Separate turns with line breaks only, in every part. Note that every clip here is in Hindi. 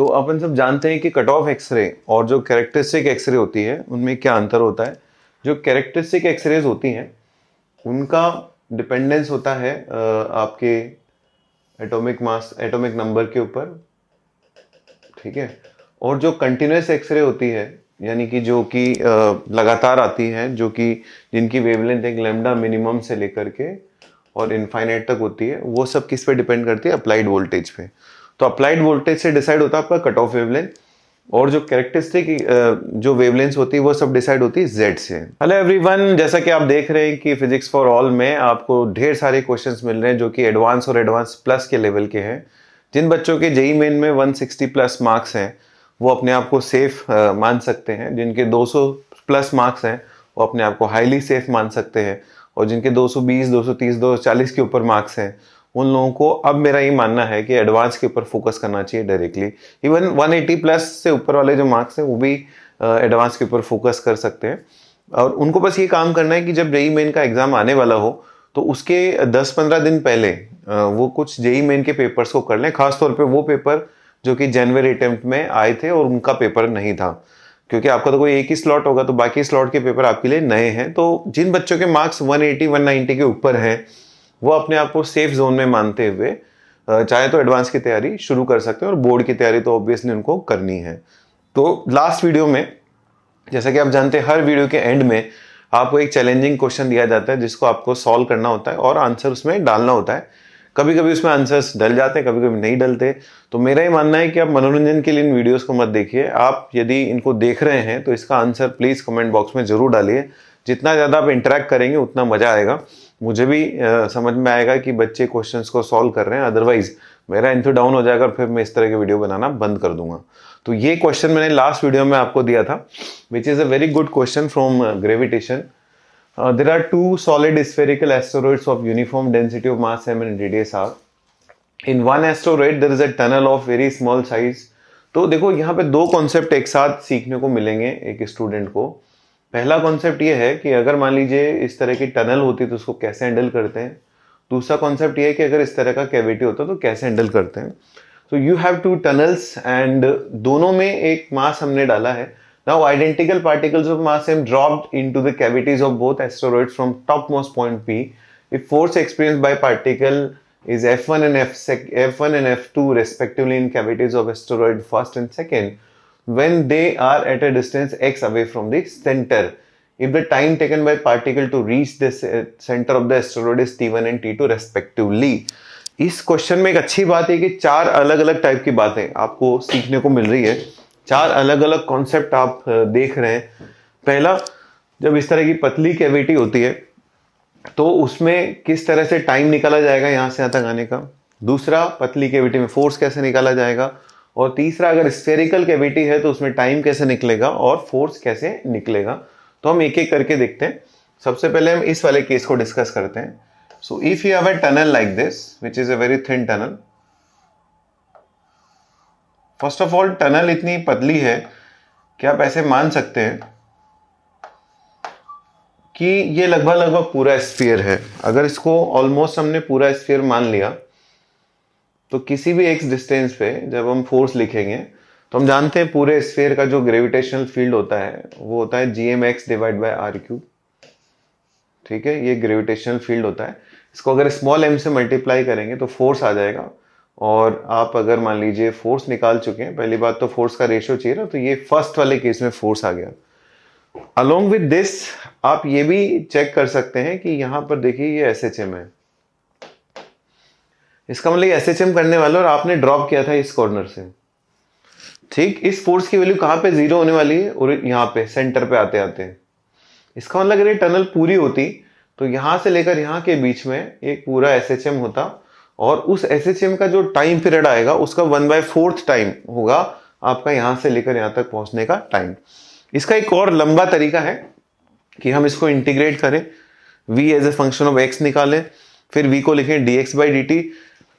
तो अपन सब जानते हैं कि कट ऑफ एक्सरे और जो कैरेक्टरिस्टिक एक्सरे होती है उनमें क्या अंतर होता है। जो कैरेक्टरिस्टिक एक्सरेज होती हैं उनका डिपेंडेंस होता है आपके एटॉमिक मास, एटॉमिक नंबर के ऊपर, ठीक है। और जो कंटिन्यूस एक्सरे होती है यानी कि जो कि लगातार आती है, जो कि जिनकी वेवलेंथ एक लैम्डा मिनिमम से लेकर के और इनफाइनाइट तक होती है, वो सब किस पे डिपेंड करती है? अप्लाइड वोल्टेज पे। तो अप्लाइड वोल्टेज से डिसाइड होता है आपका कट ऑफ वेवलेंथ, और जो कैरेक्टरिस्टिक जो वेवलेंथ होती है वो सब डिसाइड होती है जेड से। हेलो एवरीवन, जैसा कि आप देख रहे हैं कि फिजिक्स फॉर ऑल में आपको ढेर सारे क्वेश्चंस मिल रहे हैं जो कि एडवांस और एडवांस प्लस के लेवल के हैं। जिन बच्चों के जेईई मेन में 160 प्लस मार्क्स हैं वो अपने आप को सेफ मान सकते हैं। जिनके 200 प्लस मार्क्स हैं वो अपने आप को हाईली सेफ मान सकते हैं। और जिनके 220, 230, 240 के ऊपर मार्क्स हैं उन लोगों को अब मेरा ये मानना है कि एडवांस के ऊपर फोकस करना चाहिए डायरेक्टली। इवन 180 प्लस से ऊपर वाले जो मार्क्स हैं वो भी एडवांस के ऊपर फोकस कर सकते हैं। और उनको बस ये काम करना है कि जब जेईई मेन का एग्जाम आने वाला हो तो उसके 10-15 दिन पहले वो कुछ जेईई मेन के पेपर्स को कर लें। खासतौर पे वो पेपर जो कि जनवरी अटेम्प्ट में आए थे और उनका पेपर नहीं था, क्योंकि आपका तो कोई एक ही स्लॉट होगा तो बाकी स्लॉट के पेपर आपके लिए नए हैं। तो जिन बच्चों के मार्क्स 180, 190 के ऊपर हैं वो अपने आप को सेफ जोन में मानते हुए चाहे तो एडवांस की तैयारी शुरू कर सकते हैं, और बोर्ड की तैयारी तो ऑब्वियसली उनको करनी है। तो लास्ट वीडियो में, जैसा कि आप जानते हैं, हर वीडियो के एंड में आपको एक चैलेंजिंग क्वेश्चन दिया जाता है जिसको आपको सॉल्व करना होता है और आंसर उसमें डालना होता है। कभी कभी उसमें आंसर्स डल जाते हैं, कभी कभी नहीं डलते। तो मेरा ये मानना है कि आप मनोरंजन के लिए इन वीडियोस को मत देखिए। आप यदि इनको देख रहे हैं तो इसका आंसर प्लीज़ कमेंट बॉक्स में ज़रूर डालिए। जितना ज़्यादा आप इंटरेक्ट करेंगे उतना मज़ा आएगा, मुझे भी समझ में आएगा कि बच्चे क्वेश्चंस को सॉल्व कर रहे हैं। अदरवाइज मेरा इंटू डाउन हो जाएगा और फिर मैं इस तरह के वीडियो बनाना बंद कर दूंगा। तो ये क्वेश्चन मैंने लास्ट वीडियो में आपको दिया था, which is a very good question from gravitation. There are two solid spherical asteroids of uniform density of mass m and radius r. In one asteroid there is a tunnel of very small size. तो देखो यहाँ पे दो कॉन्सेप्ट एक साथ सीखने को मिलेंगे एक स्टूडेंट को। पहला कॉन्सेप्ट ये है कि अगर मान लीजिए इस तरह की टनल होती तो उसको कैसे हैंडल करते हैं। दूसरा कॉन्सेप्ट ये है कि अगर इस तरह का कैविटी होता तो कैसे हैंडल करते हैं। तो you have two tunnels and दोनों में एक मास हमने डाला है। Now identical particles of mass m dropped into the cavities of both asteroids from topmost point P. If force experienced by particle is F1 and F1 and F2 respectively in cavities of asteroid first and second, when they are at a distance x away from the center, if the time taken by particle to reach the center of the asteroid is t1 and t2 respectively. इस क्वेश्चन में एक अच्छी बात है कि चार अलग अलग टाइप की बातें आपको सीखने को मिल रही है। चार अलग अलग कॉन्सेप्ट आप देख रहे हैं। पहला, जब इस तरह की पतली कैविटी होती है तो उसमें किस तरह से टाइम निकाला जाएगा यहां से यहां तक आने का। दूसरा, पतली कैविटी में फोर्स कैसे निकाला जाएगा। और तीसरा, अगर स्फेरिकल कैविटी है तो उसमें टाइम कैसे निकलेगा और फोर्स कैसे निकलेगा। तो हम एक एक करके देखते हैं। सबसे पहले हम इस वाले केस को डिस्कस करते हैं। So if you have a tunnel like this which is a very thin tunnel. First of all, tunnel इतनी पतली है कि आप ऐसे मान सकते हैं कि ये लगभग पूरा स्फीयर है। अगर इसको ऑलमोस्ट हमने पूरा स्फीयर मान लिया तो किसी भी एक्स डिस्टेंस पे जब हम फोर्स लिखेंगे तो हम जानते हैं पूरे स्फीयर का जो ग्रेविटेशनल फील्ड होता है वो होता है gmx divide by r cube. ठीक है, ये ग्रेविटेशनल फील्ड होता है। इसको अगर स्मॉल m से मल्टीप्लाई करेंगे तो फोर्स आ जाएगा। और आप अगर मान लीजिए फोर्स निकाल चुके हैं, पहली बात तो फोर्स का रेशियो चाहिए ना, तो ये फर्स्ट वाले केस में फोर्स आ गया। अलोंग विद दिस आप ये भी चेक कर सकते हैं कि यहां पर देखिए ये SHM है। इसका मतलब SHM करने वाला और आपने ड्रॉप किया था इस कॉर्नर से। ठीक, इस फोर्स की वैल्यू कहां पे जीरो होने वाली है, और यहां पे सेंटर पे आते आते। इसका मतलब अगर ये टनल पूरी होती तो यहां से लेकर यहां के बीच में एक पूरा SHM होता, और उस SHM का जो टाइम पीरियड आएगा उसका 1/4 टाइम होगा आपका यहां से लेकर यहां तक पहुंचने का टाइम। इसका एक और लंबा तरीका है कि हम इसको इंटीग्रेट करें, v as a function of x निकालें, फिर v को लिखें dx/dt,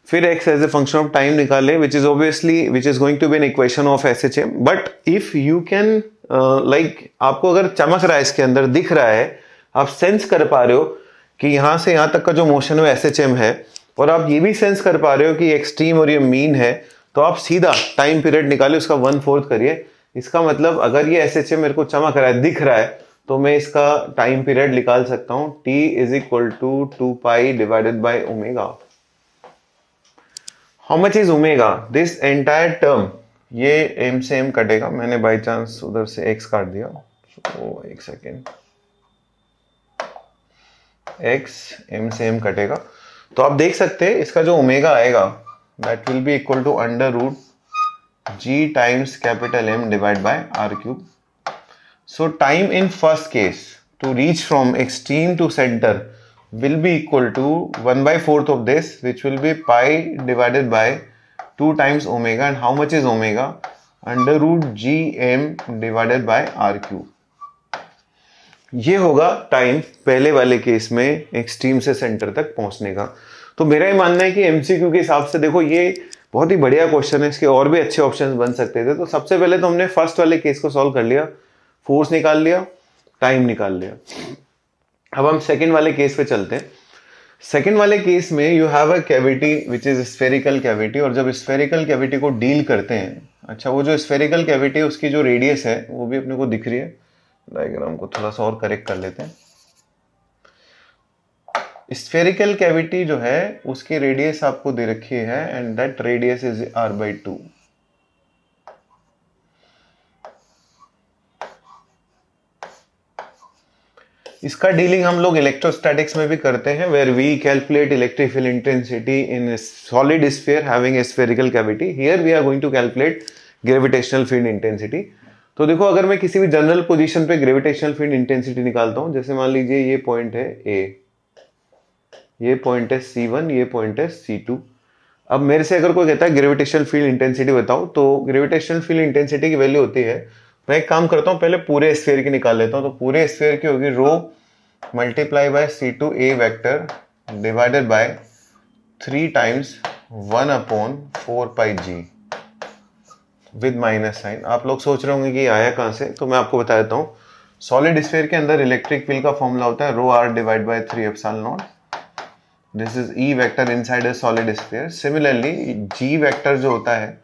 फिर x as a function of time निकालें, which is going to be an equation of SHM। But if you can आपको अगर चमक रहा है, इसके अंदर दिख रहा है, आप सेंस कर पा रहे हो कि यहां से यहां तक का जो मोशन है SHM है, और आप ये भी सेंस कर पा रहे हो कि एक्सट्रीम और ये मीन है, तो आप सीधा टाइम पीरियड निकालिए, उसका 1/4 करिए। इसका मतलब अगर ये SHA मेरे को चमक रहा है, दिख रहा है, तो मैं इसका टाइम पीरियड निकाल सकता हूं T = 2 pi divided by omega. How much is omega? This entire term, ये m से m कटेगा, मैंने बाय चांस उधर से x काट दिया, तो एक सेकेंड, x m से m कटेगा, तो आप देख सकते हैं इसका जो ओमेगा आएगा that will be equal to √g times capital M divide by r³। So time in first case to reach from extreme to center will be equal to 1/4 of this, which will be pi divided by 2 times omega. And how much is omega? √gm divided by r³। ये होगा टाइम पहले वाले केस में एक्सट्रीम से सेंटर तक पहुंचने का। तो मेरा ये मानना है कि MCQ के हिसाब से देखो ये बहुत ही बढ़िया क्वेश्चन है, इसके और भी अच्छे ऑप्शंस बन सकते थे। तो सबसे पहले तो हमने फर्स्ट वाले केस को सॉल्व कर लिया, फोर्स निकाल लिया, टाइम निकाल लिया। अब हम सेकंड वाले केस पे चलते हैं। सेकंड वाले केस में you have a cavity which is spherical cavity, और जब स्फेरिकल कैविटी को डील करते हैं, अच्छा वो जो स्फेरिकल कैविटी है उसकी जो रेडियस है वो भी अपने को दिख रही है, डायग्राम को थोड़ा सा और करेक्ट कर लेते हैं। स्फेरिकल कैविटी जो है उसकी रेडियस आपको दे रखी है and that radius is r/2। इसका डीलिंग हम लोग इलेक्ट्रोस्टैटिक्स में भी करते हैं, where we calculate electric field intensity in solid sphere having a spherical cavity. Here we are going to calculate gravitational field intensity. तो देखो अगर मैं किसी भी जनरल पोजीशन पे ग्रेविटेशनल फील्ड इंटेंसिटी निकालता हूं, जैसे मान लीजिए ये पॉइंट है A, ये पॉइंट है C1, ये पॉइंट है C2। अब मेरे से अगर कोई कहता है ग्रेविटेशनल फील्ड इंटेंसिटी बताओ, तो ग्रेविटेशनल फील्ड इंटेंसिटी की वैल्यू होती है, मैं एक काम करता हूं पहले पूरे स्फीयर की निकाल लेता हूं। तो पूरे स्फीयर की होगी rho multiply by C2a vector divided by 3 times 1/4 pi g with minus sign. आप लोग सोच रहे होंगे कि आया कहां से, तो मैं आपको बता देता हूं। सॉलिड स्फीयर के अंदर इलेक्ट्रिक फील्ड का फॉर्मूला होता है ρr divide by 3ε0। This is E vector inside a solid sphere. Similarly g vector जो होता है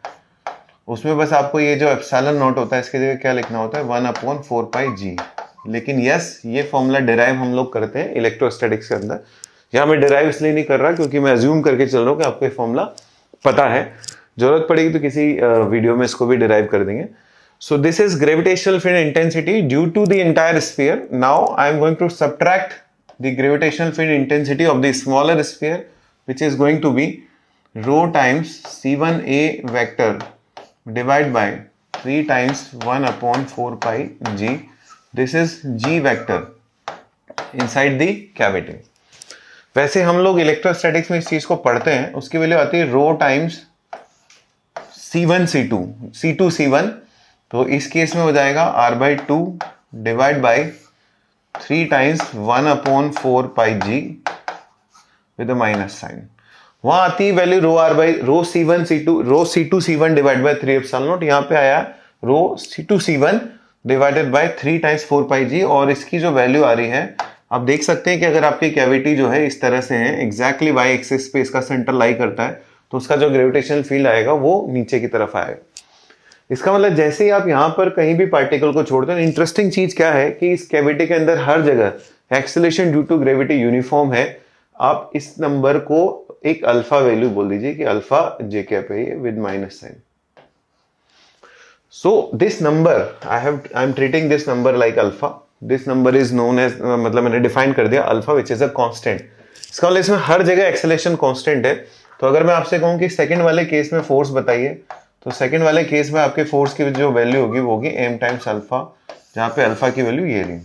उसमें बस आपको ये जो ε0 होता है इसकी जगह क्या लिखना होता है 1/4 पाई g। लेकिन यस, ये फॉर्मूला डिराइव हम लोग करते हैं इलेक्ट्रोस्टैटिक्स के अंदर। यहाँ मैं डिराइव इसलिए नहीं कर रहा क्योंकि मैं अज्यूम करके चल रहा हूँ कि आपको ये फॉर्मूला पता है, जरूरत पड़ेगी तो किसी वीडियो में इसको भी डिराइव कर देंगे। So this is gravitational field intensity due to the entire sphere. Now I am going to subtract the gravitational field intensity of the smaller sphere which is going to be rho times C1a vector divide by 3 times 1/4 pi g. This is g vector inside the cavity. वैसे हम लोग इलेक्ट्रोस्टैटिक्स में इस चीज को पढ़ते हैं, उसकी वैल्यू आती है रो times C1 C2 C2 C1। तो इस केस में हो जाएगा r/2 divide by 3 times 1/4 pi g with a minus sign. वहां आती है value row C2 C1 divide by 3ε0। यहाँ पे आया रो C2 C1 divided by 3 times 4 पाई जी, और इसकी जो वैल्यू आ रही है आप देख सकते हैं कि अगर आपकी कैविटी जो है इस तरह से है, एग्जैक्टली वाई एक्सिस पे इसका सेंटर लाई करता है, तो उसका जो ग्रेविटेशनल फील्ड आएगा वो नीचे की तरफ आएगा। इसका मतलब जैसे ही आप यहाँ पर कहीं भी पार्टिकल को छोड़ते हैं, इंटरेस्टिंग चीज क्या है कि इस कैविटी के अंदर हर जगह acceleration due to gravity uniform है। आप इस नंबर को एक अल्फा वैल्यू बोल दीजिए कि अल्फा जे कैप है with minus sign. So this number I am treating this number like alpha. This number is known as, मतलब मैंने डिफाइन कर दिया alpha which is a constant. इसका मतलब इसमें हर जगह एक्सेलरेशन कांस्टेंट है। तो अगर मैं आपसे कहूं कि सेकंड वाले केस में फोर्स बताइए, तो सेकंड वाले केस में आपके फोर्स की जो वैल्यू होगी वो होगी m टाइम्स अल्फा, जहां पे अल्फा की वैल्यू ये रही।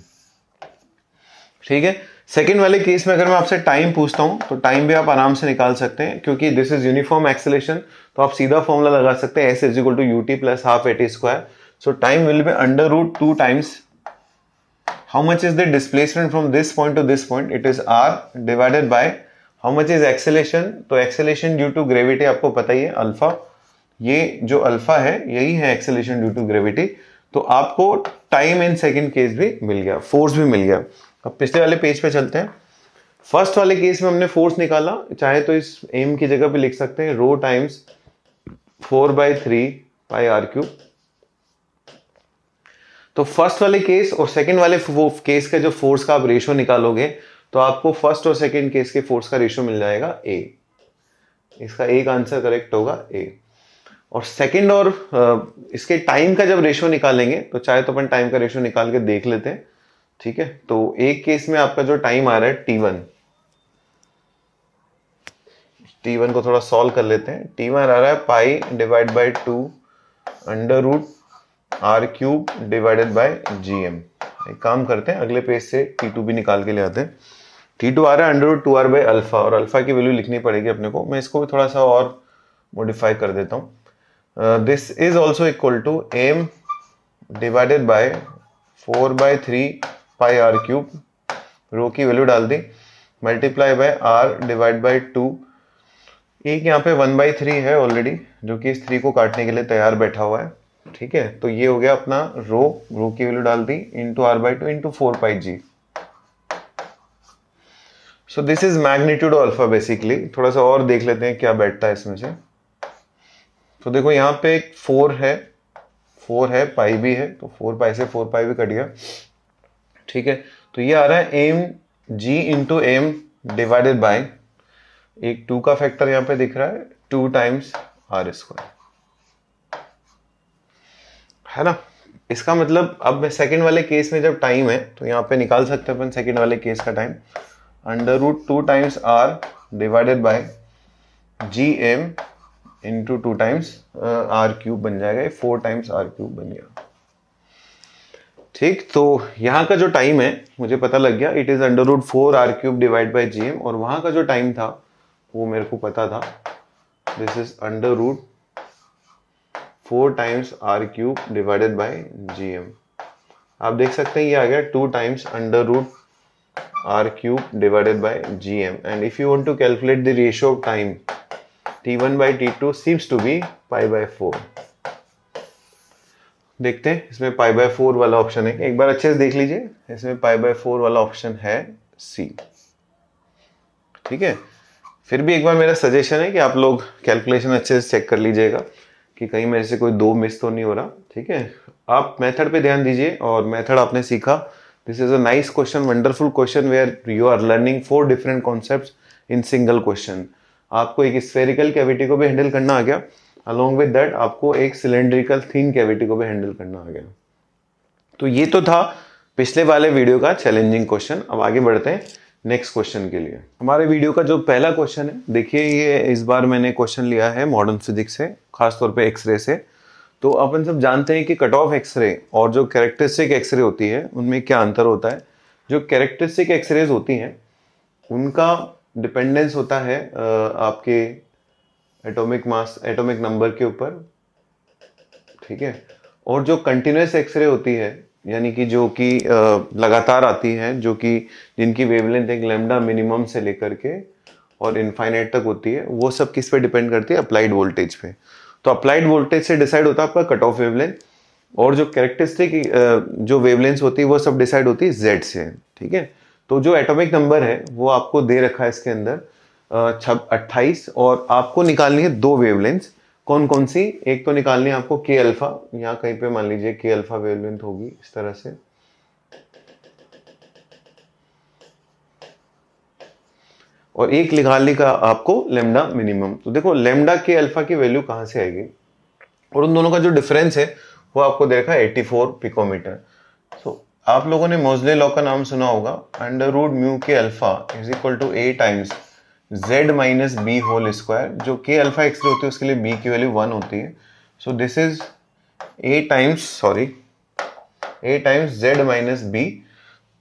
ठीक है। सेकेंड वाले केस में अगर मैं आपसे टाइम पूछता हूं तो टाइम भी आप आराम से निकाल सकते हैं, क्योंकि दिस इज यूनिफॉर्म एक्सेलरेशन, तो आप सीधा फॉर्मूला लगा सकते हैं s is equal to ut plus half at square. So time will be √2 times how much is the displacement from this point to this point, it is r divided by how much is acceleration. तो एक्सेलरेशन ड्यू टू ग्रेविटी आपको पता ही है अल्फा, ये जो अल्फा है यही है एक्सेलरेशन ड्यू टू ग्रेविटी। तो आपको टाइम इन सेकेंड केस भी मिल गया, फोर्स भी मिल गया। अब पिछले वाले पेज पे चलते हैं। फर्स्ट वाले केस में हमने फोर्स निकाला, चाहे तो इस एम की जगह पे लिख सकते हैं रो टाइम्स 4/3 पाई आर क्यूब। तो फर्स्ट वाले केस और सेकंड वाले केस का जो फोर्स का आप रेशियो निकालोगे तो आपको फर्स्ट और सेकंड केस के फोर्स का रेशियो मिल जाएगा ए। इसका एक आंसर करेक्ट होगा ए। और सेकंड और इसके टाइम का जब रेशियो निकालेंगे तो चाहे तो अपन टाइम का रेशियो निकाल के देख लेते हैं। ठीक है, तो एक केस में आपका जो टाइम आ रहा है T1 को थोड़ा सॉल्व कर लेते हैं। T1 आ रहा है pi divide by 2 under root R cube divided by GM। एक काम करते हैं, अगले पेज से T2 भी निकाल के ले आते हैं। T2 आ रहा है under root 2R by alpha, और अल्फा की वैल्यू लिखनी पड़ेगी अपने को। मैं इसको भी थोड़ा सा और मॉडिफाई कर देता हूँ। This is also equal to m divided by 4/3 pi R cube, rho की वैल्यू डाल दी, multiply by r divide by 2। एक यहाँ पे 1/3 है ऑलरेडी, जो कि इस 3 को काटने के लिए तैयार बैठा हुआ है। ठीक है, तो ये हो गया अपना रो की वैल्यू डाल दी into r/2 into 4πg। So this is magnitude of alpha basically. थोड़ा सा और देख लेते हैं क्या बैठता है इसमें से। तो देखो यहाँ पे एक 4 है, पाई भी है, तो 4 पाई से 4 पाई भी कट गया। ठीक है, तो ये आ रहा है M G into M divided by, एक 2 का फैक्टर यहाँ पे दिख रहा है, 2 टाइम्स आर स्क्वायर, है ना। इसका मतलब अब सेकंड वाले केस में जब टाइम है तो यहाँ पे निकाल सकते हैं अपन सेकंड वाले केस का time, under root 2 times R divided by G M into 2 times R cube बन जाएगा, 4 टाइम्स आर क्यूब बन गया। ठीक, तो यहाँ का जो टाइम है मुझे पता लग गया, it is under root 4 R cube divide by G M, और वहां का जो टाइम था वो मेरे को पता था, this is under root 4 times R cube divided by G M. आप देख सकते हैं ये आ गया 2 times under root R cube divided by G M. And if you want to calculate the ratio of time T1 by T2 seems to be π/4। देखते हैं, इसमें π/4 वाला ऑप्शन है, एक बार अच्छे से देख लीजिए, इसमें π/4 वाला ऑप्शन है C। ठीक है, फिर भी एक बार मेरा सजेशन है कि आप लोग कैलकुलेशन अच्छे से चेक कर लीजिएगा कि कहीं मेरे से कोई 2 मिस तो नहीं हो रहा। ठीक है, आप मेथड पे ध्यान दीजिए, और मेथड आपने सीखा, this is a nice question, wonderful question where you are learning 4 different concepts in single question. आपको एक स्फेरिकल कैविटी को भी हैंडल करना आ गया, अलोंग विद दैट आपको एक सिलेंड्रिकल थिन कैविटी को भी हैंडल करना आ गया। तो ये तो था पिछले वाले वीडियो का चैलेंजिंग क्वेश्चन। अब आगे बढ़ते हैं नेक्स्ट क्वेश्चन के लिए। हमारे वीडियो का जो पहला क्वेश्चन है, देखिए ये इस बार मैंने क्वेश्चन लिया है मॉडर्न फिजिक्स से, खासतौर पे एक्सरे से। तो अपन सब जानते हैं कि कट ऑफ एक्सरे और जो कैरेक्टरिस्टिक एक्सरे होती है उनमें क्या अंतर होता है। जो कैरेक्टरिस्टिक एक्सरेज होती हैं उनका डिपेंडेंस होता है आपके एटॉमिक मास, एटॉमिक नंबर के ऊपर। ठीक है, और जो कंटिन्यूस एक्सरे होती है, यानी कि जो कि लगातार आती है, जो कि जिनकी वेवलेंथ एक लैम्डा मिनिमम से लेकर के और इनफाइनाइट तक होती है, वो सब किस पे डिपेंड करती है? अप्लाइड वोल्टेज पे। तो अप्लाइड वोल्टेज से डिसाइड होता है आपका कट ऑफ वेवलेंथ, और जो कैरेक्टरिस्टिक जो वेवलेंथ होती है वो सब डिसाइड होती है जेड से। ठीक है, तो जो एटॉमिक नंबर है वो आपको दे रखा है इसके अंदर 28, और आपको निकालनी है 2 वेवलेंथ। कौन कौन सी? एक तो निकालनी है आपको के अल्फा, यहाँ कहीं पे मान लीजिए के अल्फा वेवलेंथ होगी इस तरह से, और एक निकालने का आपको लेमडा मिनिमम। तो देखो लेमडा के अल्फा की वैल्यू कहाँ से आएगी, और उन दोनों का जो डिफरेंस है वो आपको दे रखा है 84 पिकोमीटर। सो आप लोगों ने मोजले लॉ का नाम सुना होगा, अंडर रूट म्यू के alpha is equal to a times Z minus b whole square. जो के अल्फा एक्सरे होती है उसके लिए बी की वैल्यू 1 होती है। So this is a times Z minus b,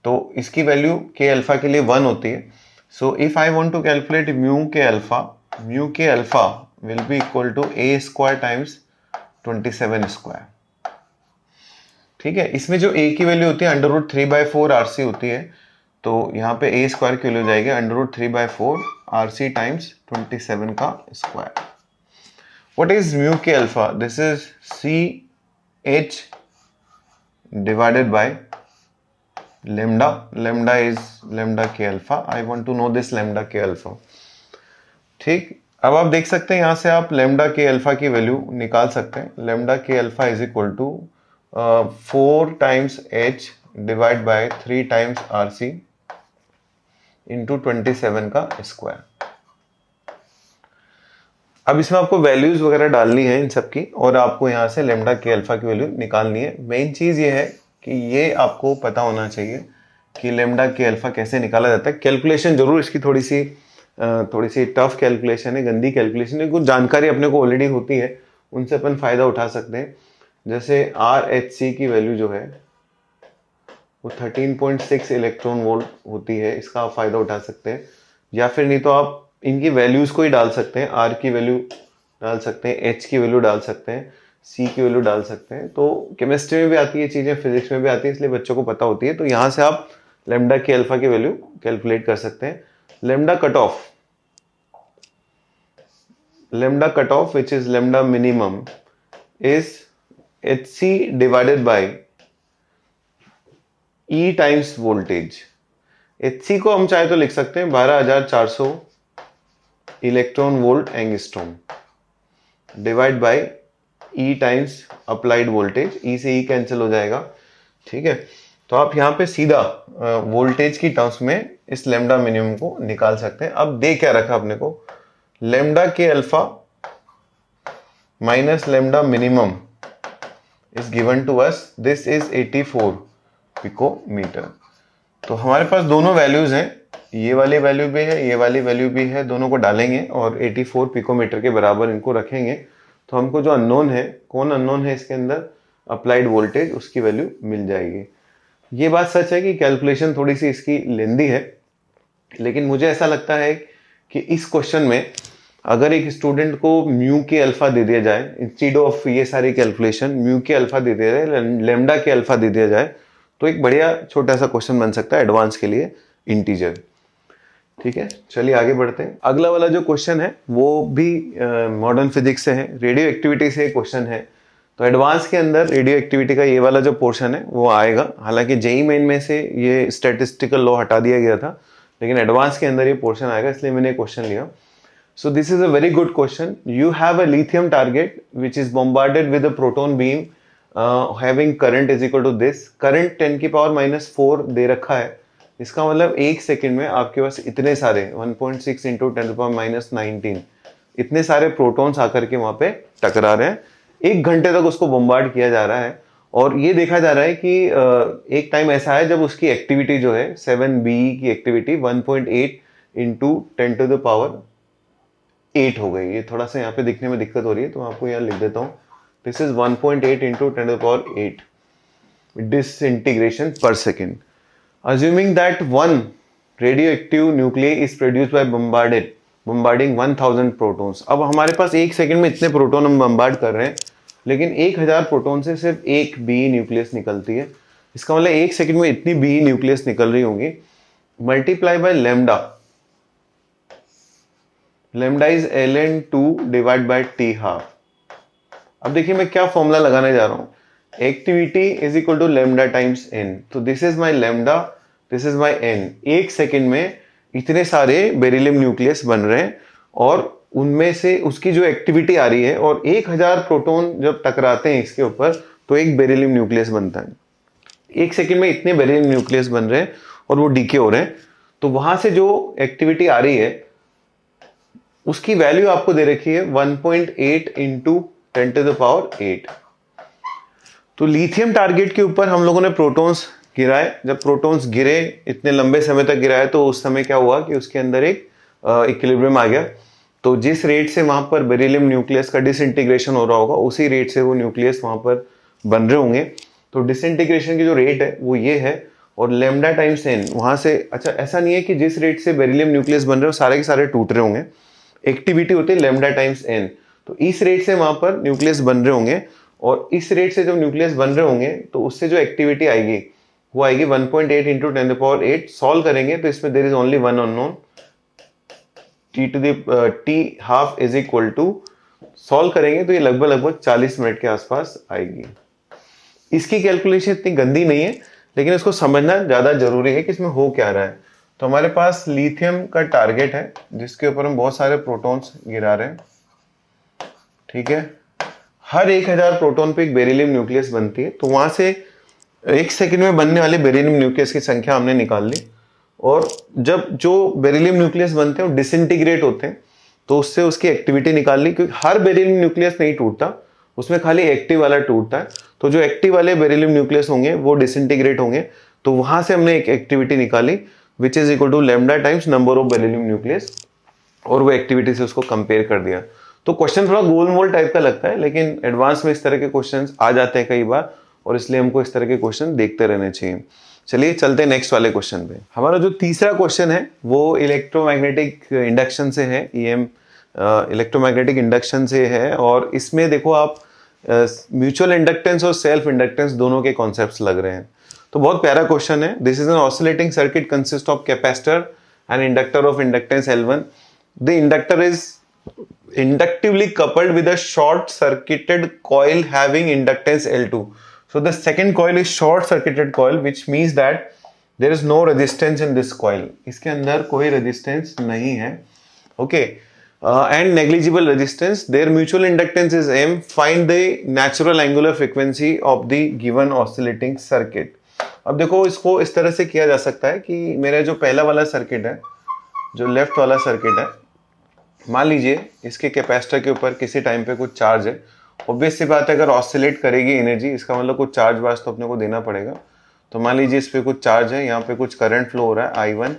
तो इसकी वैल्यू के अल्फा के लिए 1 होती है। So if I want to calculate mu के alpha will be equal to a square times 27 square. ठीक है, इसमें जो a की वैल्यू होती है अंडर रूट 3/4 RC होती है, तो यहाँ पे a स्क्वायर की वैल्यू हो जाएगी अंडर रूट 3/4 RC टाइम्स 27 का स्क्वायर। व्हाट इज म्यू के alpha? This is CH divided by lambda is lambda के alpha. I want to know this lambda के अल्फा। ठीक, अब आप देख सकते हैं यहाँ से आप लेमडा के अल्फा की वैल्यू निकाल सकते हैं। लेमडा के alpha is equal to 4 times h divide by 3 times RC into 27 का स्क्वायर। अब इसमें आपको वैल्यूज वगैरह डालनी है इन सब की, और आपको यहाँ से लेमडा के अल्फा की वैल्यू निकालनी है। मेन चीज़ ये है कि ये आपको पता होना चाहिए कि लेमडा के अल्फा कैसे निकाला जाता है। कैलकुलेशन जरूर इसकी थोड़ी सी टफ कैलकुलेशन है, गंदी कैलकुलेशन है, कुछ जानकारी अपने को ऑलरेडी होती है, उनसे अपन फायदा उठा सकते हैं। जैसे RHC की वैल्यू जो है वो 13.6 इलेक्ट्रॉन वोल्ट होती है, इसका आप फायदा उठा सकते हैं। या फिर नहीं तो आप इनकी वैल्यूज को ही डाल सकते हैं, R की वैल्यू डाल सकते हैं, H की वैल्यू डाल सकते हैं, C की वैल्यू डाल सकते हैं। तो केमिस्ट्री में भी आती है चीज़ें, फिजिक्स में भी आती है, इसलिए बच्चों को पता होती है। तो यहाँ से आप लेमडा के अल्फा की वैल्यू कैलकुलेट कर सकते हैं। Lambda cut of which is lambda minimum is HC divided by E times voltage. HC को हम चाहे तो लिख सकते हैं 12,400 electron volt angstrom divide by E times applied voltage. E से E कैंसिल हो जाएगा, ठीक है। तो आप यहाँ पे सीधा वोल्टेज की टर्म्स में इस लेमडा मिनिमम को निकाल सकते हैं। अब दे क्या रखा अपने को, लेमडा के alpha minus lambda minimum is given to us, this is 84 picometre. तो हमारे पास दोनों वैल्यूज हैं, ये वाली वैल्यू भी है, ये वाली वैल्यू भी है, दोनों को डालेंगे और 84 पिकोमीटर के बराबर इनको रखेंगे। तो हमको जो अननोन है, कौन अननोन है इसके अंदर, अप्लाइड वोल्टेज, उसकी वैल्यू मिल जाएगी। ये बात सच है कि कैलकुलेशन थोड़ी सी इसकी लेंदी है, लेकिन मुझे ऐसा लगता है कि इस क्वेश्चन में अगर एक स्टूडेंट को म्यू के अल्फा दे दिया जाए, इंस्टेड ऑफ ये सारी कैलकुलेशन म्यू के अल्फा दे दिया जाए, लेमडा के अल्फा दे दिया जाए, तो एक बढ़िया छोटा सा क्वेश्चन बन सकता है एडवांस के लिए, इंटीजर। ठीक है, चलिए आगे बढ़ते हैं। अगला वाला जो क्वेश्चन है वो भी मॉडर्न फिजिक्स से है, रेडियो एक्टिविटी से क्वेश्चन है। तो एडवांस के अंदर रेडियो एक्टिविटी का ये वाला जो पोर्शन है वो आएगा। हालांकि जेई मेन में से ये स्टैटिस्टिकल लॉ हटा दिया गया था, लेकिन एडवांस के अंदर ये पोर्शन आएगा, इसलिए मैंने क्वेश्चन लिया। So this is a very good question. You have a lithium target which is bombarded with a proton beam having current is equal to this. Current 10⁻⁴ दे रखा है। इसका मतलब एक सेकंड में आपके पास इतने सारे 1.6 इंटू 10⁻⁹ इतने सारे प्रोटॉन्स आकर के वहां पे टकरा रहे हैं। एक घंटे तक उसको बम्बार्ड किया जा रहा है, और ये देखा जा रहा है कि एक टाइम ऐसा है जब उसकी एक्टिविटी जो है 7b की एक्टिविटी 1.8 इंटू 10⁸ हो गई। ये थोड़ा सा यहाँ पे दिखने में दिक्कत हो रही है, तो आपको यहाँ लिख देता हूँ। This is 1.8 into 10⁸ disintegration per second. Assuming that one radioactive nuclei is produced by bombarding 1000 protons. अब हमारे पास एक सेकंड में इतने प्रोटॉन हम बम्बार्ड कर रहे हैं, लेकिन 1000 प्रोटॉन से सिर्फ एक बी न्यूक्लियस निकलती है। इसका मतलब एक सेकंड में इतनी बी न्यूक्लियस निकल रही होंगी, multiply by lambda. Lambda is ln2 divide by t12। अब देखिए मैं क्या फॉर्मूला लगाने जा रहा हूं, activity is equal to lambda times N. तो this is my lambda, this is my N. एक सेकेंड में इतने सारे बेरिलियम न्यूक्लियस बन रहे हैं, और उनमें से उसकी जो एक्टिविटी आ रही है, और 1000 प्रोटॉन जब टकराते हैं इसके ऊपर तो एक बेरिलियम न्यूक्लियस बनता है। एक सेकेंड में इतने बेरिलियम न्यूक्लियस बन रहे हैं और वो डीके हो रहे हैं। तो वहां से जो एक्टिविटी आ रही है उसकी वैल्यू आपको दे रखी है 1.8 इंटू 10⁸। तो लिथियम टारगेट के ऊपर हम लोगों ने प्रोटॉन्स गिराए। जब प्रोटॉन्स गिरे, इतने लंबे समय तक गिराए, तो उस समय क्या हुआ कि उसके अंदर एक इक्विलिब्रियम आ गया। तो जिस रेट से वहां पर बेरिलियम न्यूक्लियस का डिसइंटीग्रेशन हो रहा होगा, उसी रेट से वो न्यूक्लियस वहां पर बन रहे होंगे। तो डिसइंटीग्रेशन की जो रेट है वो ये है, और लेमडा टाइम्स एन वहां से। अच्छा, ऐसा नहीं है कि जिस रेट से बेरिलियम न्यूक्लियस बन रहे हो सारे के सारे टूट रहे होंगे। एक्टिविटी होती है लेमडा टाइम्स एन। तो इस रेट से वहां पर न्यूक्लियस बन रहे होंगे, और इस रेट से जब न्यूक्लियस बन रहे होंगे तो उससे जो एक्टिविटी आएगी वो आएगी 1.8 इंटू 10⁸। सॉल्व करेंगे तो इसमें there is only one unknown, t12 is equal to, solve करेंगे तो ये लगभग 40 मिनट के आसपास आएगी। इसकी कैलकुलेशन इतनी गंदी नहीं है, लेकिन इसको समझना ज्यादा जरूरी है कि इसमें हो क्या रहा है। तो हमारे पास लिथियम का टारगेट है जिसके ऊपर हम बहुत सारे प्रोटॉन्स गिरा रहे हैं, ठीक है। हर 1000 प्रोटॉन पे एक बेरिलियम न्यूक्लियस बनती है, तो वहां से 1 सेकंड में बनने वाले बेरिलियम न्यूक्लियस की संख्या हमने निकाल ली। और जब जो बेरिलियम न्यूक्लियस बनते हैं वो डिसइंटीग्रेट होते हैं, तो उससे उसकी एक्टिविटी निकाल ली, क्योंकि हर बेरिलियम न्यूक्लियस नहीं टूटता, उसमें खाली एक्टिव वाला टूटता है। तो जो एक्टिव वाले बेरिलियम न्यूक्लियस होंगे वो डिसइंटीग्रेट होंगे, तो वहां से हमने एक एक्टिविटी निकाली which is equal to lambda times number of beryllium nucleus, और वो एक्टिविटी से उसको कंपेयर कर दिया। तो क्वेश्चन थोड़ा गोल मोल टाइप का लगता है, लेकिन एडवांस में इस तरह के क्वेश्चंस आ जाते हैं कई बार, और इसलिए हमको इस तरह के क्वेश्चन देखते रहने चाहिए। चलिए चलते हैं नेक्स्ट वाले क्वेश्चन पे। हमारा जो तीसरा क्वेश्चन है वो इलेक्ट्रोमैग्नेटिक इंडक्शन से है, ईएम इलेक्ट्रोमैग्नेटिक इंडक्शन से है। और इसमें देखो आप म्यूचुअल इंडक्टेंस और सेल्फ इंडक्टेंस दोनों के कॉन्सेप्ट्स लग रहे हैं। तो बहुत प्यारा क्वेश्चन है। This is an oscillating circuit consist of capacitor and inductor of inductance L1. The inductor is inductively coupled with a short circuited coil having inductance L2. So the second coil is short circuited coil, which means that there is no resistance in this coil. इसके अंदर कोई resistance नहीं है, okay. And negligible resistance. Their mutual inductance is M. Find the natural angular frequency of the given oscillating circuit. अब देखो इसको इस तरह से किया जा सकता है कि मेरा जो पहला वाला सर्किट है, जो लेफ्ट वाला सर्किट है, मान लीजिए इसके कैपेसिटर के ऊपर किसी टाइम पे कुछ चार्ज है। ऑब्वियस सी बात है, अगर ऑसिलेट करेगी एनर्जी, इसका मतलब कुछ चार्ज वार्ज तो अपने को देना पड़ेगा। तो मान लीजिए इस पे कुछ चार्ज है, यहाँ पे कुछ करंट फ्लो हो रहा है I1।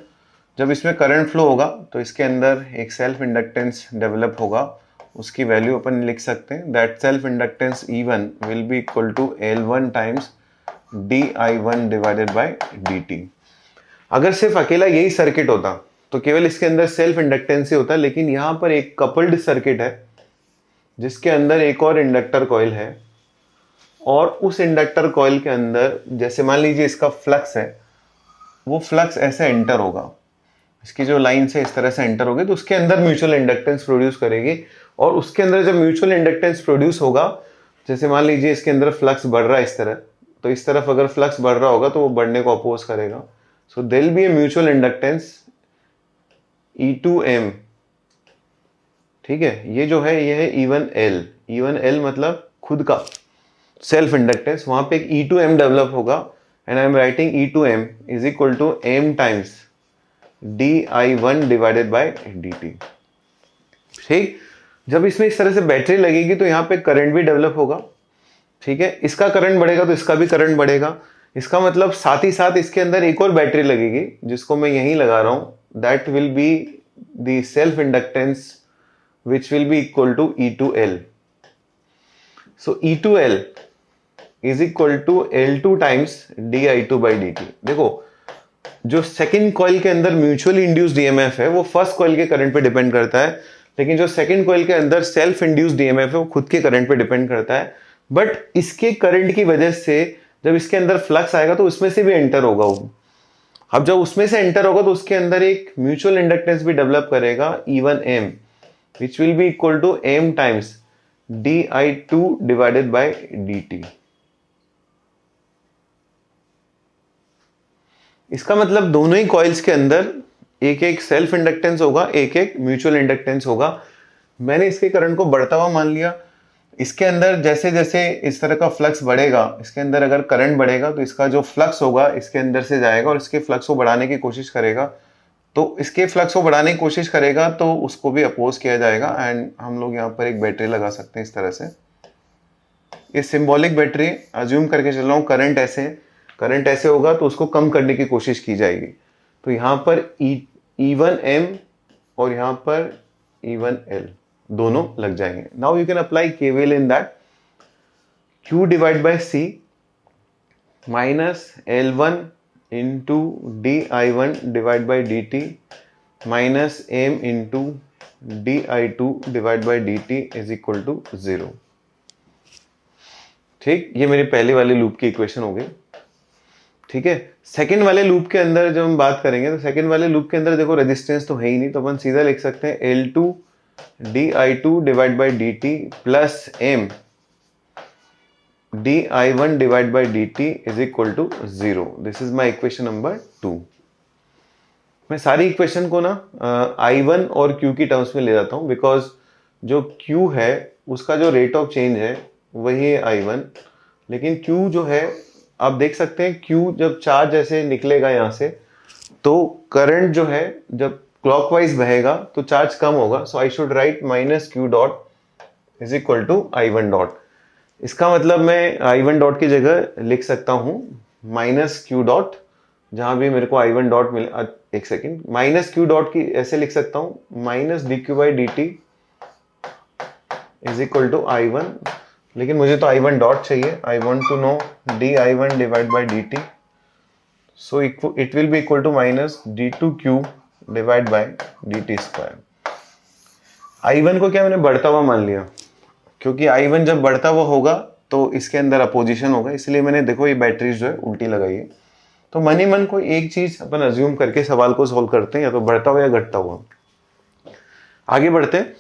जब इसमें करंट फ्लो होगा तो इसके अंदर एक सेल्फ इंडक्टेंस डेवलप होगा, उसकी वैल्यू अपन लिख सकते हैं। That self inductance E1 will be equal to L1 times dI1 divided by dt। अगर सिर्फ अकेला यही सर्किट होता तो केवल इसके अंदर सेल्फ इंडक्टेंस ही होता, लेकिन यहां पर एक कपल्ड सर्किट है जिसके अंदर एक और इंडक्टर कॉइल है, और उस इंडक्टर कॉइल के अंदर जैसे मान लीजिए इसका फ्लक्स है, वो फ्लक्स ऐसे एंटर होगा, इसकी जो लाइन से इस तरह से एंटर होगी, तो उसके अंदर म्यूचुअल इंडक्टेंस प्रोड्यूस करेगी। और उसके अंदर जब म्यूचुअल इंडक्टेंस प्रोड्यूस होगा, जैसे मान लीजिए इसके अंदर फ्लक्स बढ़ रहा है इस तरह, तो इस तरफ अगर फ्लक्स बढ़ रहा होगा तो वो बढ़ने को अपोज करेगा। So there will be a mutual inductance E2M, ठीक है। ये जो है ये है E1L। E1L मतलब खुद का सेल्फ इंडक्टेंस, वहां पे एक E2M डेवलप होगा, and I am writing E2M is equal to M times dI1 divided by dt, ठीक। जब इसमें इस तरह से बैटरी लगेगी तो यहाँ पे करंट भी डेवलप होगा, ठीक है। इसका करंट बढ़ेगा तो इसका भी करंट बढ़ेगा। इसका मतलब साथ ही साथ इसके अंदर एक और बैटरी लगेगी जिसको मैं यहीं लगा रहा हूं, that will be the self inductance which will be equal to E2L. So E2L is equal to L2 times dI2 by dt। देखो जो सेकेंड कॉइल के अंदर म्यूचुअली इंड्यूस्ड ईएमएफ है वो फर्स्ट कॉइल के करंट पे डिपेंड करता है, लेकिन जो सेकेंड कॉइल के अंदर सेल्फ इंड्यूस्ड ईएमएफ है वो खुद के करंट पे डिपेंड करता है। बट इसके करंट की वजह से जब इसके अंदर फ्लक्स आएगा तो उसमें से भी एंटर होगा वो। अब जब उसमें से एंटर होगा तो उसके अंदर एक म्यूचुअल इंडक्टेंस भी डेवलप करेगा E1M, which will be equal to M times dI2 divided by dt। इसका मतलब दोनों ही कॉइल्स के अंदर एक एक सेल्फ इंडक्टेंस होगा, एक एक म्यूचुअल इंडक्टेंस होगा। मैंने इसके करंट को बढ़ता हुआ मान लिया। इसके अंदर जैसे जैसे इस तरह का फ्लक्स बढ़ेगा, इसके अंदर अगर करंट बढ़ेगा तो इसका जो फ्लक्स होगा इसके अंदर से जाएगा और इसके फ्लक्स को बढ़ाने की कोशिश करेगा। तो इसके फ्लक्स को बढ़ाने की कोशिश करेगा तो उसको भी अपोज किया जाएगा, एंड हम लोग यहाँ पर एक बैटरी लगा सकते हैं इस तरह से। ये सिंबॉलिक बैटरी अज्यूम करके चल रहा हूँ, करंट ऐसे होगा तो उसको कम करने की कोशिश की जाएगी। तो यहाँ पर E1M और यहाँ पर E1L दोनों लग जाएंगे। Now you can apply KVL in that. Q divide by C minus L1 into dI1 divide by dt minus M into dI2 divide by dt is equal to 0। ठीक, ये मेरी पहले वाले लूप की इक्वेशन हो गई। ठीक है, सेकेंड वाले लूप के अंदर जब हम बात करेंगे तो सेकेंड वाले लूप के अंदर देखो रेजिस्टेंस तो है ही नहीं, तो अपन सीधा लिख सकते हैं L2 dI2 divide by dt plus M dI1 divide by dt is equal to 0। This is my equation number 2। मैं सारी इक्वेशन को ना I1 और Q की टर्म्स में ले जाता हूँ, बिकॉज जो Q है उसका जो रेट ऑफ चेंज है वही है I1, लेकिन Q जो है आप देख सकते हैं Q जब चार्ज ऐसे निकलेगा यहाँ से तो करंट जो है जब क्लॉकवाइज बहेगा तो चार्ज कम होगा, so I should write minus Q dot is equal to I1 dot. इसका मतलब मैं I1 डॉट की जगह लिख सकता हूँ माइनस क्यू डॉट, जहां भी मेरे को I1 डॉट मिले, एक सेकेंड, माइनस क्यू डॉट की ऐसे लिख सकता हूं minus d q by D t is equal to I1, लेकिन मुझे तो I1 डॉट चाहिए। I want to know d I1 divide by D t, so it will be equal to minus d two q divide by D t square. I1 को क्या मैंने बढ़ता हुआ मान लिया, क्योंकि I1 जब बढ़ता हुआ होगा तो इसके अंदर अपोजिशन होगा, इसलिए मैंने देखो ये बैटरीज जो है उल्टी लगाई है। तो मन ही मन को एक चीज अपन अज्यूम करके सवाल को सोल्व करते हैं, या तो बढ़ता हुआ या घटता हुआ। आगे बढ़ते हैं।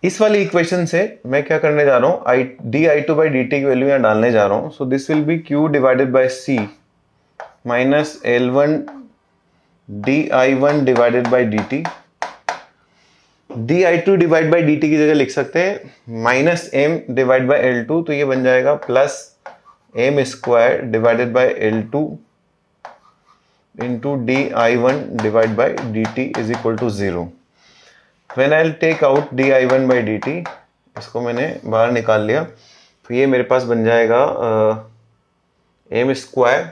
इस वाली इक्वेशन से मैं क्या करने जा रहा हूं, d I two by D T की वैल्यू यहां डालने जा रहा हूं। So this will be q divided by c minus L1 d I one divided by D t. D I two divide by D T की जगह लिख सकते हैं minus M divide by L2, तो ये बन जाएगा plus M square divided by L2 into di1 divided by dt is equal to 0. When I'll take out di1 by dt, इसको मैंने बाहर निकाल लिया, तो ये मेरे पास बन जाएगा M square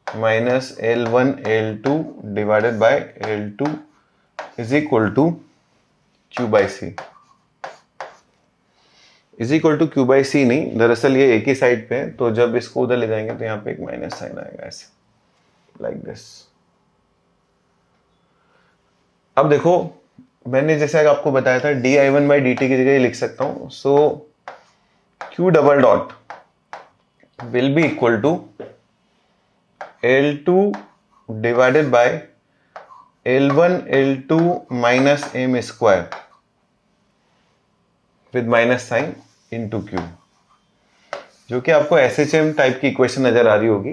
minus L1 L2 divided by L2 is equal to Q by C. Is equal to Q by C नहीं, दरअसल ये एक ही साइड पे है, तो जब इसको उधर ले जाएंगे तो यहाँ पे एक माइनस साइन आएगा ऐसे, लाइक दिस। अब देखो मैंने जैसे आपको बताया था D I one by D T की जगह लिख सकता हूं, so Q double dot will be equal to L2 divided by L1 L2 minus M square with minus sign into Q, जो कि आपको SHM टाइप की इक्वेशन नजर आ रही होगी।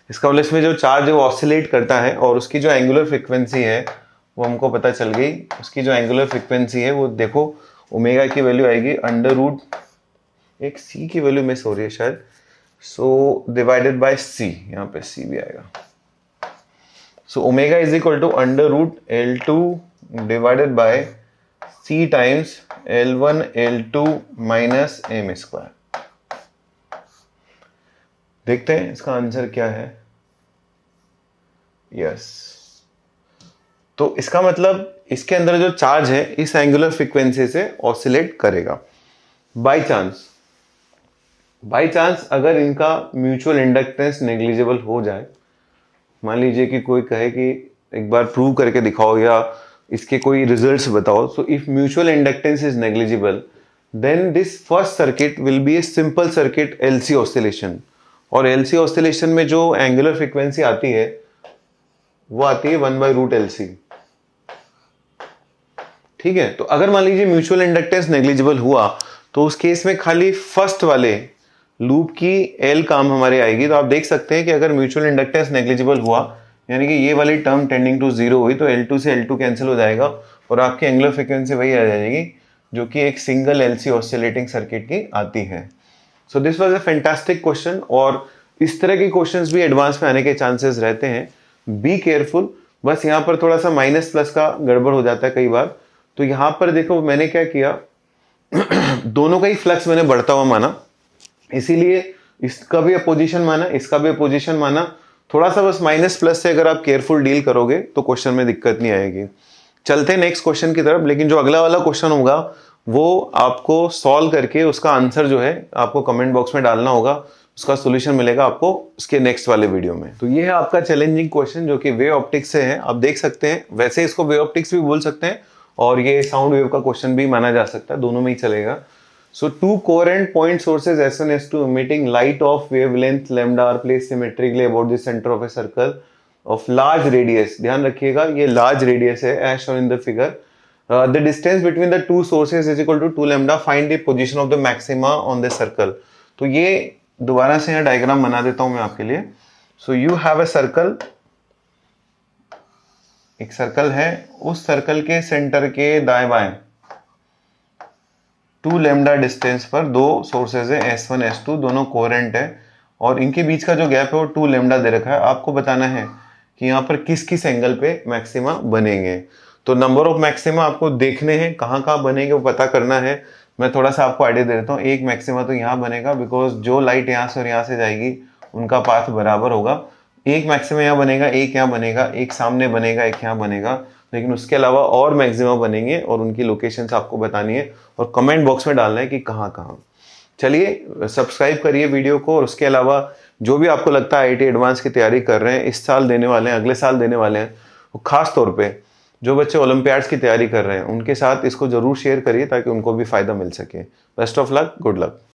इसका मतलब इसमें जो चार्ज है वो ऑसिलेट करता है और उसकी जो एंगुलर फ्रीक्वेंसी है वो हमको पता चल गई। उसकी जो एंगुलर फ्रीक्वेंसी है वो देखो ओमेगा की वैल्यू आएगी अंडर रूट, एक सी की वैल्यू मिस हो रही है शायद, सो डिवाइडेड बाय सी, यहाँ पे सी भी आएगा। So omega is equal to under root L2 divided by C times L1 L2 minus M square. देखते हैं इसका आंसर क्या है। यस, तो इसका मतलब इसके अंदर जो चार्ज है इस एंगुलर फ्रीक्वेंसी से ऑसिलेट करेगा। बाय चांस अगर इनका म्यूचुअल इंडक्टेंस नेग्लिजिबल हो जाए, मान लीजिए कि कोई कहे कि एक बार प्रूव करके दिखाओ या इसके कोई रिजल्ट्स बताओ, so if mutual inductance is negligible then this first circuit will be a simple circuit LC oscillation, और LC ऑसिलेशन में जो एंगुलर फ्रीक्वेंसी आती है वो आती है 1/√LC। ठीक है, तो अगर मान लीजिए म्यूचुअल इंडक्टेंस नेग्लिजिबल हुआ तो उस केस में खाली फर्स्ट वाले लूप की L काम हमारे आएगी। तो आप देख सकते हैं कि अगर म्यूचुअल इंडक्टेंस नेग्लिजिबल हुआ यानी कि ये वाली टर्म टेंडिंग टू 0 हुई तो L2 से L2 कैंसिल हो जाएगा और आपकी एंगुलर फ्रीक्वेंसी वही आ जाएगी जो कि एक सिंगल LC ऑसिलेटिंग सर्किट की आती है। So this was a fantastic question, और इस तरह के क्वेश्चंस भी एडवांस में आने के चांसेस रहते हैं। बी केयरफुल, बस यहाँ पर थोड़ा सा माइनस प्लस का गड़बड़ हो जाता है कई बार। तो यहाँ पर देखो मैंने क्या किया दोनों का ही फ्लक्स मैंने बढ़ता हुआ माना, इसीलिए इसका भी अपोजिशन माना, इसका भी अपोजिशन माना। थोड़ा सा बस माइनस प्लस से अगर आप केयरफुल डील करोगे तो क्वेश्चन में दिक्कत नहीं आएगी। चलते हैं नेक्स्ट क्वेश्चन की तरफ, लेकिन जो अगला वाला क्वेश्चन होगा वो आपको सॉल्व करके उसका आंसर जो है आपको कमेंट बॉक्स में डालना होगा, उसका सोल्यूशन मिलेगा आपको उसके नेक्स्ट वाले वीडियो में। तो ये है आपका चैलेंजिंग क्वेश्चन जो कि वेव ऑप्टिक्स से है। आप देख सकते हैं, वैसे इसको वेव ऑप्टिक्स भी बोल सकते हैं और ये साउंड वेव का क्वेश्चन भी माना जा सकता है, दोनों में ही चलेगा। So two coherent point sources S1 S2 emitting light of wavelength lambda are placed symmetrically about the center of a circle of large radius. ध्यान रखिएगा ये large radius है as shown in the figure. The distance between the two sources is equal to 2 lambda. Find the position of the maxima on the circle. तो ये दोबारा से यहाँ डायग्राम बना देता हूँ मैं आपके लिए। So you have a circle एक सर्कल है, उस सर्कल के सेंटर के दाएं बाएं 2 लैम्डा डिस्टेंस पर दो सोर्सेज है S1 S2, दोनों कोहेरेंट है और इनके बीच का जो गैप है वो 2 लैम्डा दे रखा है। आपको बताना है कि यहाँ पर किस किस एंगल पे मैक्सिमा बनेंगे। तो नंबर ऑफ मैक्सिमा आपको देखने हैं, कहाँ कहाँ बनेंगे वो पता करना है। मैं थोड़ा सा आपको आइडिया दे देता हूँ। एक मैक्सिमा तो यहाँ बनेगा, बिकॉज जो लाइट यहाँ से और यहाँ से जाएगी उनका पाथ बराबर होगा। एक मैक्सिमा यहाँ बनेगा, एक यहाँ बनेगा, एक सामने बनेगा, एक यहाँ बनेगा, लेकिन उसके अलावा और मैक्सिमा बनेंगे और उनकी लोकेशंस आपको बतानी है और कमेंट बॉक्स में डालना है कि कहाँ कहाँ। चलिए सब्सक्राइब करिए वीडियो को, और उसके अलावा जो भी आपको लगता है IIT एडवांस की तैयारी कर रहे हैं, इस साल देने वाले हैं, अगले साल देने वाले हैं, वो खास तौर पे जो बच्चे ओलंपियाड्स की तैयारी कर रहे हैं उनके साथ इसको जरूर शेयर करिए ताकि उनको भी फायदा मिल सके। Best of luck, good luck.